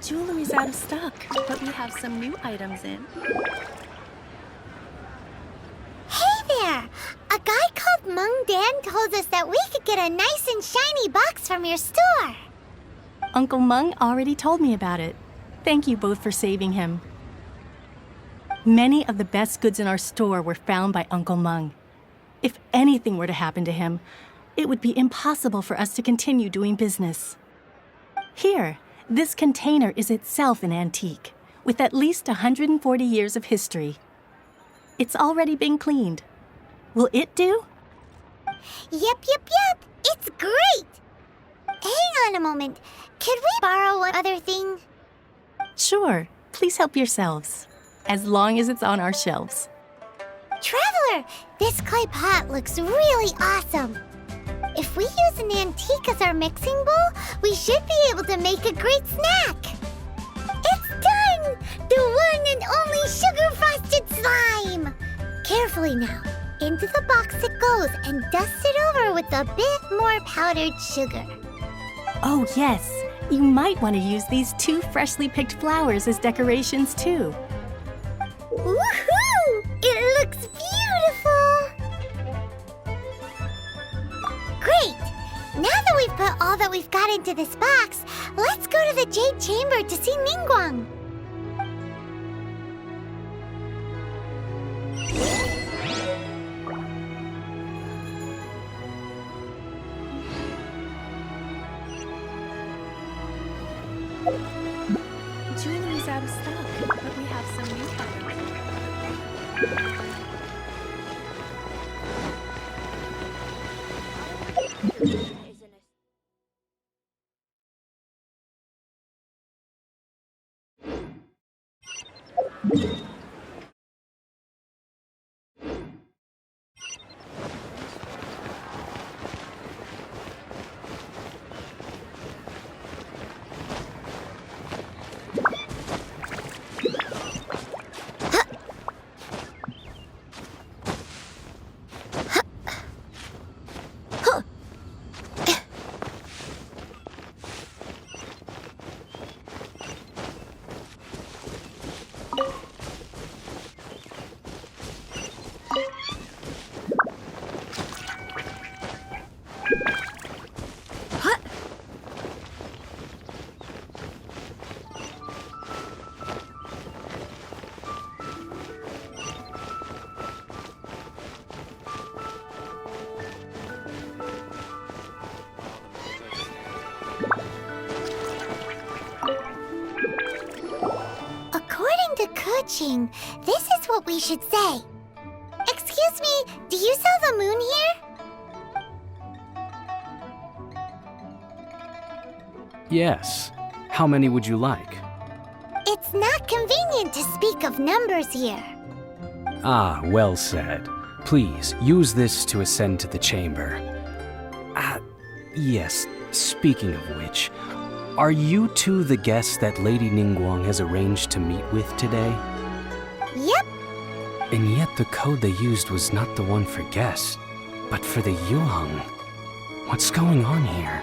Jewelry's out of stock, but we have some new items in. Hey there! A guy called Mung Dan told us that we could get a nice and shiny box from your store. Uncle Mung already told me about it. Thank you both for saving him. Many of the best goods in our store were found by Uncle Mung. If anything were to happen to him, it would be impossible for us to continue doing business. Here, this container is itself an antique, with at least 140 years of history. It's already been cleaned. Will it do? Yep. It's great! Hang on a moment. Could we borrow one other thing? Sure, please help yourselves, as long as it's on our shelves. Traveler, this clay pot looks really awesome. If we use an antique as our mixing bowl, we should be able to make a great snack. It's done! The one and only sugar-frosted slime! Carefully now. Into the box it goes and dust it over with a bit more powdered sugar. Oh yes, you might want to use these 2 freshly picked flowers as decorations too. Woohoo! It looks beautiful! Great! Now that we've put all that we've got into this box, let's go to the Jade Chamber to see Ningguang. Jewelry's out of stock, but we have some new items. Kuching, this is what we should say. Excuse me, do you sell the moon here? Yes. How many would you like? It's not convenient to speak of numbers here. Ah, well said. Please, use this to ascend to the chamber. Yes, speaking of which, are you two the guests that Lady Ningguang has arranged to meet with today? Yep. And yet the code they used was not the one for guests, but for the Yuheng. What's going on here?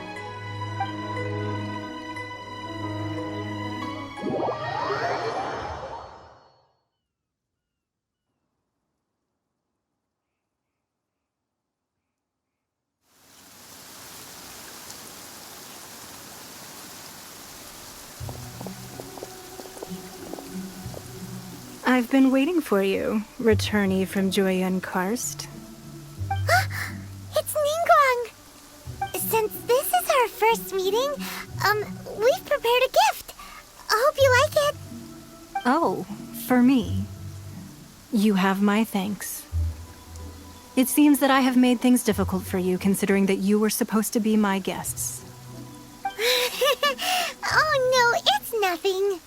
I've been waiting for you, returnee from Joyun Karst. It's Ningguang! Since this is our first meeting, we've prepared a gift. I hope you like it. Oh, for me. You have my thanks. It seems that I have made things difficult for you, considering that you were supposed to be my guests. Oh no, it's nothing.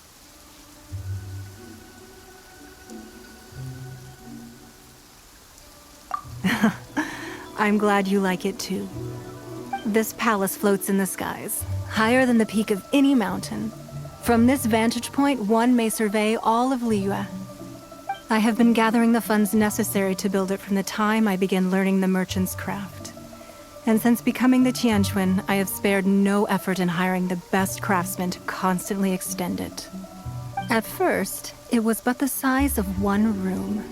I'm glad you like it too. This palace floats in the skies, higher than the peak of any mountain. From this vantage point, one may survey all of Liyue. I have been gathering the funds necessary to build it from the time I began learning the merchant's craft. And since becoming the Tianquan, I have spared no effort in hiring the best craftsmen to constantly extend it. At first, it was but the size of one room.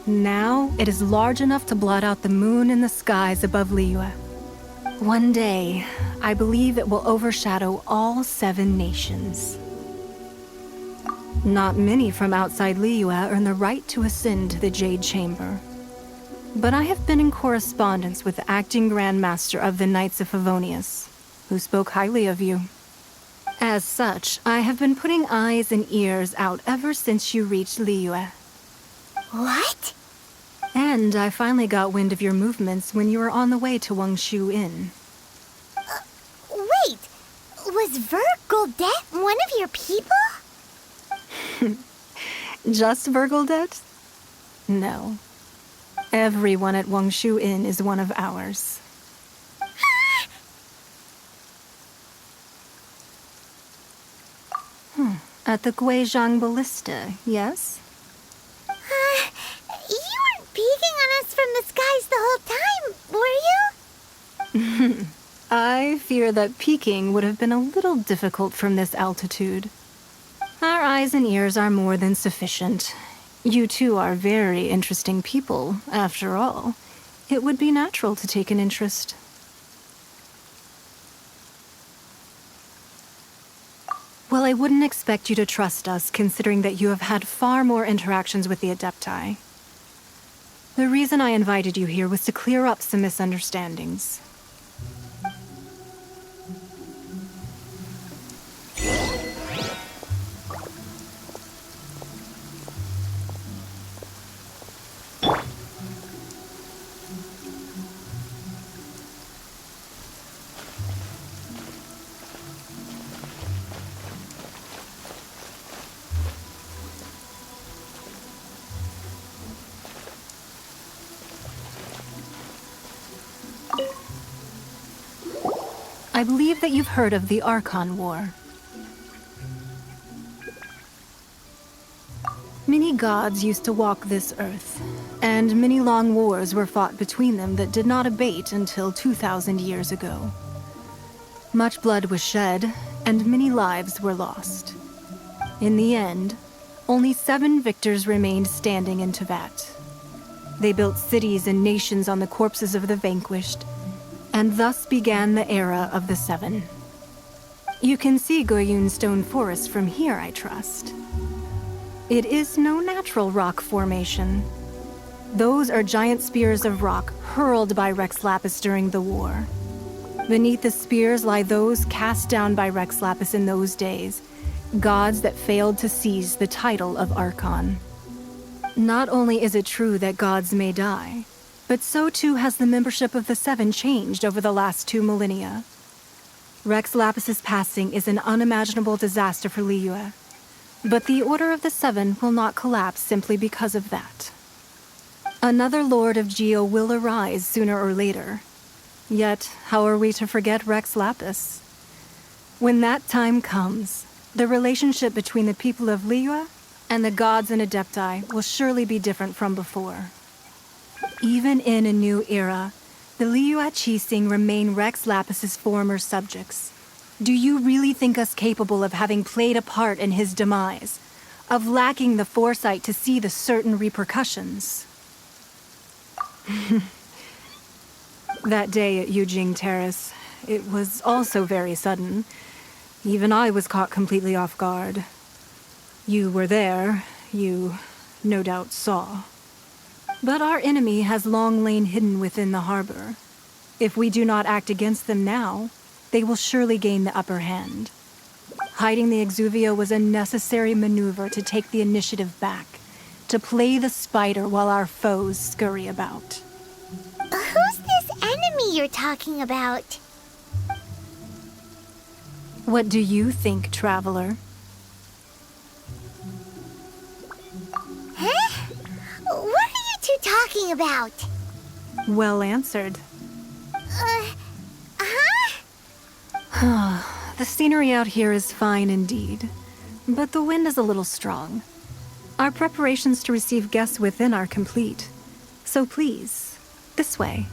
Now, it is large enough to blot out the moon in the skies above Liyue. One day, I believe it will overshadow all 7 nations. Not many from outside Liyue earn the right to ascend to the Jade Chamber. But I have been in correspondence with the acting Grand Master of the Knights of Favonius, who spoke highly of you. As such, I have been putting eyes and ears out ever since you reached Liyue. What? And I finally got wind of your movements when you were on the way to Wangshu Inn. Wait, was Vergoldet one of your people? Just Vergoldet? No. Everyone at Wangshu Inn is one of ours. At the Guizhang Ballista, yes? You weren't peeking on us from the skies the whole time, were you? I fear that peeking would have been a little difficult from this altitude. Our eyes and ears are more than sufficient. You two are very interesting people, after all. It would be natural to take an interest. Well, I wouldn't expect you to trust us, considering that you have had far more interactions with the Adepti. The reason I invited you here was to clear up some misunderstandings. I believe that you've heard of the Archon War. Many gods used to walk this earth, and many long wars were fought between them that did not abate until 2,000 years ago. Much blood was shed, and many lives were lost. In the end, only 7 victors remained standing in Teyvat. They built cities and nations on the corpses of the vanquished, and thus began the era of the 7. You can see Goyun Stone Forest from here, I trust. It is no natural rock formation. Those are giant spears of rock hurled by Rex Lapis during the war. Beneath the spears lie those cast down by Rex Lapis in those days, gods that failed to seize the title of Archon. Not only is it true that gods may die, but so too has the membership of the 7 changed over the last 2 millennia. Rex Lapis's passing is an unimaginable disaster for Liyue, but the Order of the 7 will not collapse simply because of that. Another Lord of Geo will arise sooner or later. Yet, how are we to forget Rex Lapis? When that time comes, the relationship between the people of Liyue and the gods and Adepti will surely be different from before. Even in a new era, the Liyue Qixing remain Rex Lapis's former subjects. Do you really think us capable of having played a part in his demise? Of lacking the foresight to see the certain repercussions? That day at Yujing Terrace, it was also very sudden. Even I was caught completely off guard. You were there, you no doubt saw. But our enemy has long lain hidden within the harbor. If we do not act against them now, they will surely gain the upper hand. Hiding the Exuvia was a necessary maneuver to take the initiative back, to play the spider while our foes scurry about. Who's this enemy you're talking about? What do you think, traveler? Huh? What are you two talking about? Well answered. Huh? The scenery out here is fine indeed, but the wind is a little strong. Our preparations to receive guests within are complete. So please, this way.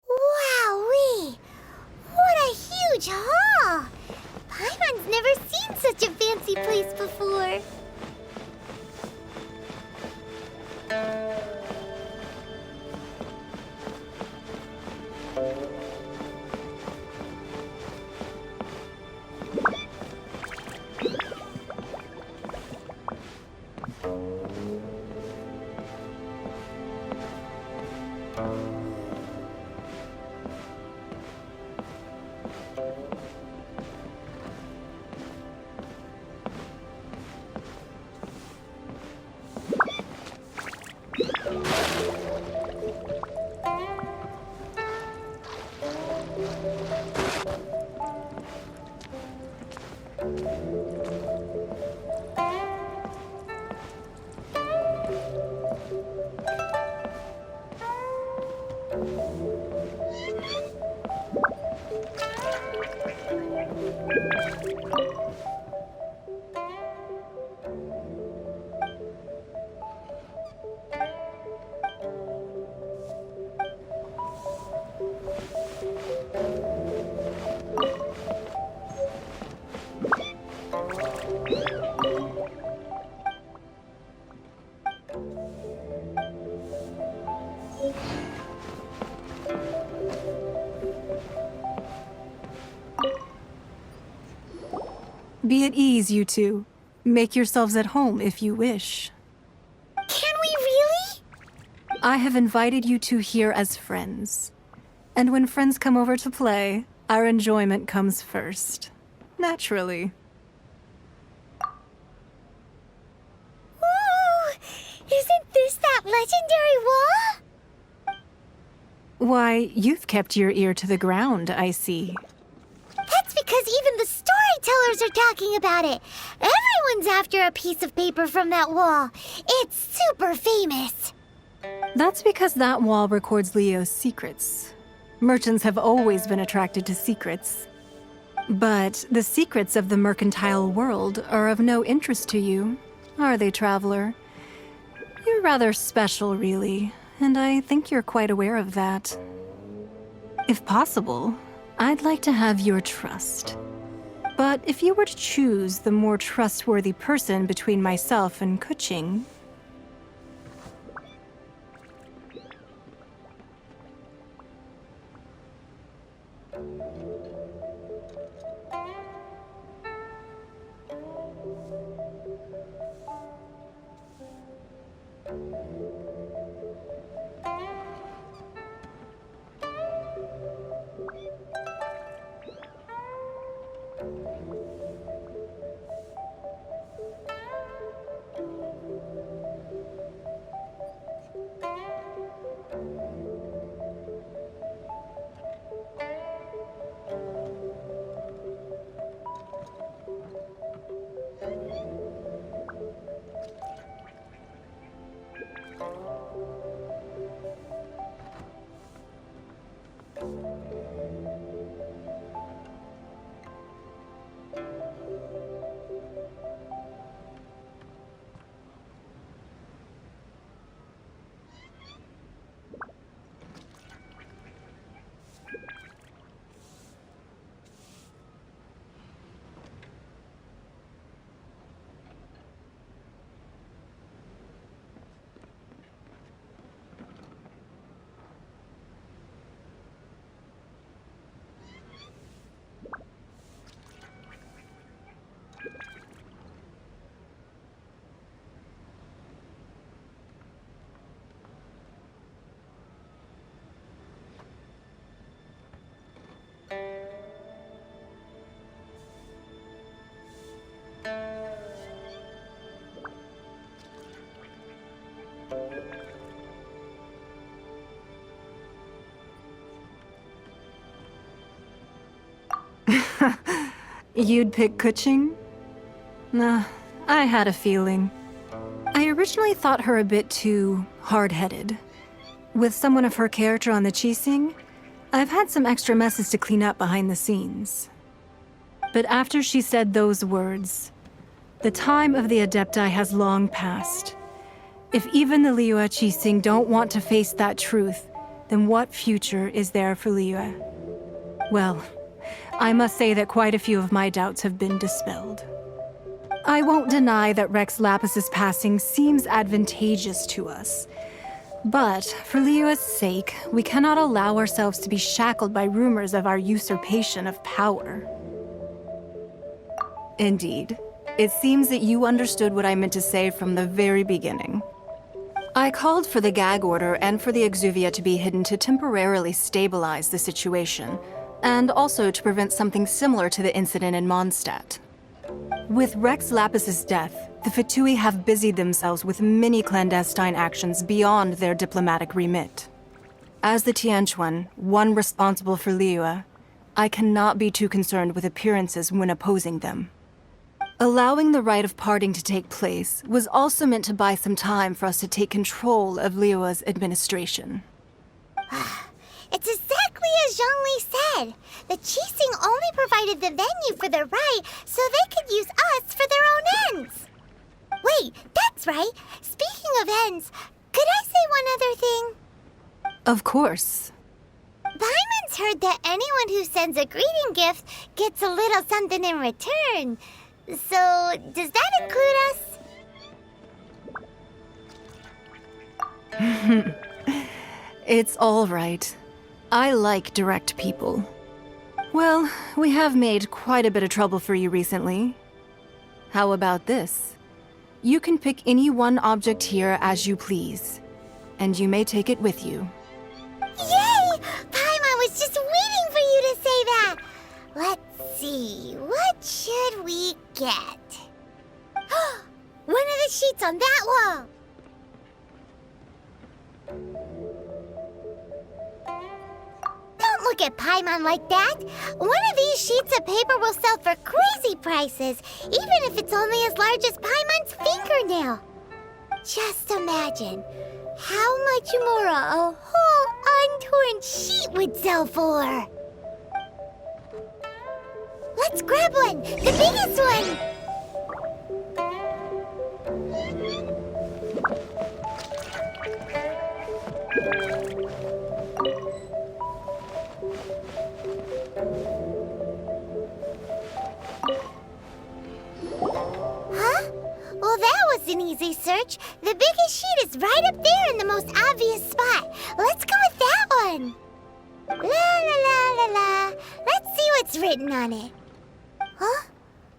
Wowee! What a huge hall! Paimon's never seen such a fancy place before. Be at ease, you two. Make yourselves at home if you wish. Can I have invited you two here as friends. And when friends come over to play, our enjoyment comes first. Naturally. Ooh! Isn't this that legendary wall? Why, you've kept your ear to the ground, I see. That's because even the storytellers are talking about it. Everyone's after a piece of paper from that wall. It's super famous. That's because that wall records Leo's secrets. Merchants have always been attracted to secrets. But the secrets of the mercantile world are of no interest to you, are they, traveler? You're rather special, really, and I think you're quite aware of that. If possible, I'd like to have your trust. But if you were to choose the more trustworthy person between myself and Kuching, you'd pick Kuching? Nah, I had a feeling. I originally thought her a bit too hard-headed. With someone of her character on the Qixing, I've had some extra messes to clean up behind the scenes. But after she said those words, the time of the Adepti has long passed. If even the Liyue Qixing don't want to face that truth, then what future is there for Liyue? Well, I must say that quite a few of my doubts have been dispelled. I won't deny that Rex Lapis's passing seems advantageous to us. But for Liyue's sake, we cannot allow ourselves to be shackled by rumors of our usurpation of power. Indeed, it seems that you understood what I meant to say from the very beginning. I called for the gag order and for the exuvia to be hidden to temporarily stabilize the situation, and also to prevent something similar to the incident in Mondstadt. With Rex Lapis's death, the Fatui have busied themselves with many clandestine actions beyond their diplomatic remit. As the Tianquan, one responsible for Liyue, I cannot be too concerned with appearances when opposing them. Allowing the rite of parting to take place was also meant to buy some time for us to take control of Liyue's administration. It's exactly as Zhongli said. The Qixing only provided the venue for the rite so they could use us for their own ends. Wait, that's right. Speaking of ends, could I say one other thing? Of course. Paimon's heard that anyone who sends a greeting gift gets a little something in return. So, does that include us? It's all right. I like direct people. Well, we have made quite a bit of trouble for you recently. How about this? You can pick any one object here as you please. and you may take it with you. Yay! Paimon was just waiting for you to say that! Let's see, what should we get? One of the sheets on that wall! Don't look at Paimon like that! One of these sheets of paper will sell for crazy prices, even if it's only as large as Paimon's fingernail. Just imagine how much more a whole untorn sheet would sell for. Let's grab one, the biggest one! Huh? Well, that was an easy search. The biggest sheet is right up there in the most obvious spot. Let's go with that one. La la la la la. Let's see what's written on it. Huh?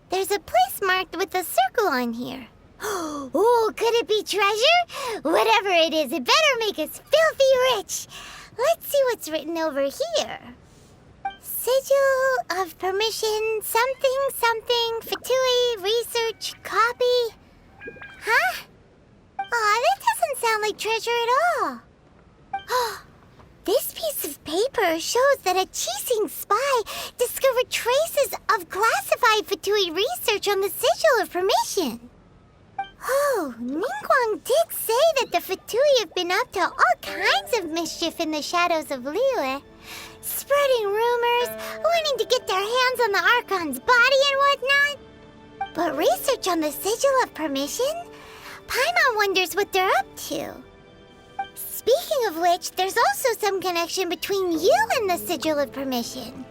There's a place marked with a circle on here. Oh, could it be treasure? Whatever it is, it better make us filthy rich. Let's see what's written over here. Sigil of permission, something, something, Fatui, research, copy. Huh? Aw, that doesn't sound like treasure at all. This piece of paper shows that a Qixing spy discovered traces of classified Fatui research on the Sigil of permission. Oh, Ningguang did say that the Fatui have been up to all kinds of mischief in the shadows of Liyue. Spreading rumors, wanting to get their hands on the Archon's body and whatnot. But research on the Sigil of permission? Paimon wonders what they're up to. Speaking of which, there's also some connection between you and the Sigil of permission.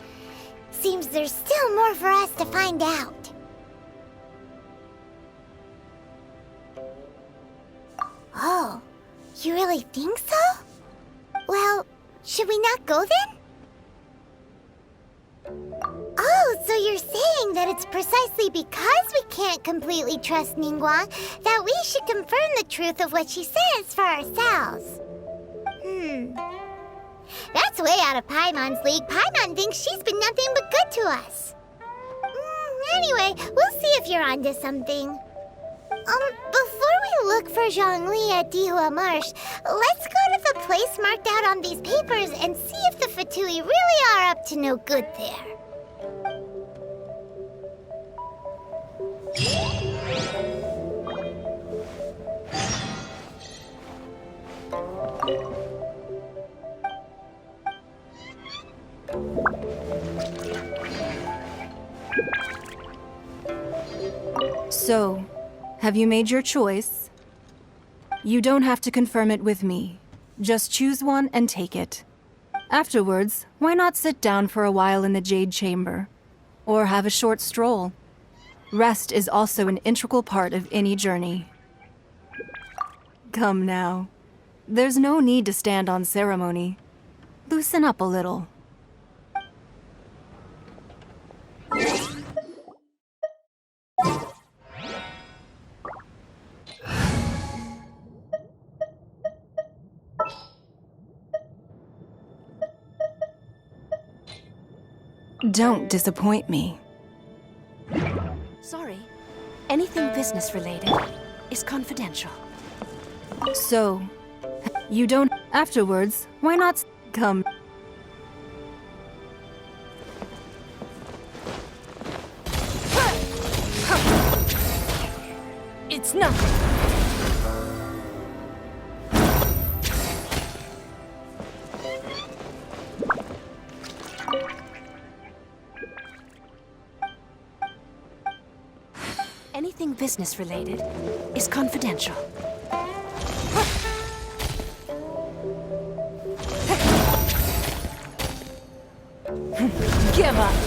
Seems there's still more for us to find out. Oh, you really think so? Well, should we not go then? Oh, so you're saying that it's precisely because we can't completely trust Ningguang that we should confirm the truth of what she says for ourselves. That's way out of Paimon's league. Paimon thinks she's been nothing but good to us. Anyway, we'll see if you're onto something. Before we look for Zhongli at Dihua Marsh, let's go to the place marked out on these papers and see if the Fatui really are up to no good there. So, have you made your choice? You don't have to confirm it with me. Just choose one and take it. Afterwards, why not sit down for a while in the Jade Chamber? Or have a short stroll? Rest is also an integral part of any journey. Come now. There's no need to stand on ceremony. Loosen up a little. Don't disappoint me. Sorry. Anything business related is confidential. So, you don't... Afterwards, why not come... It's nothing. Anything business related is confidential. Give up.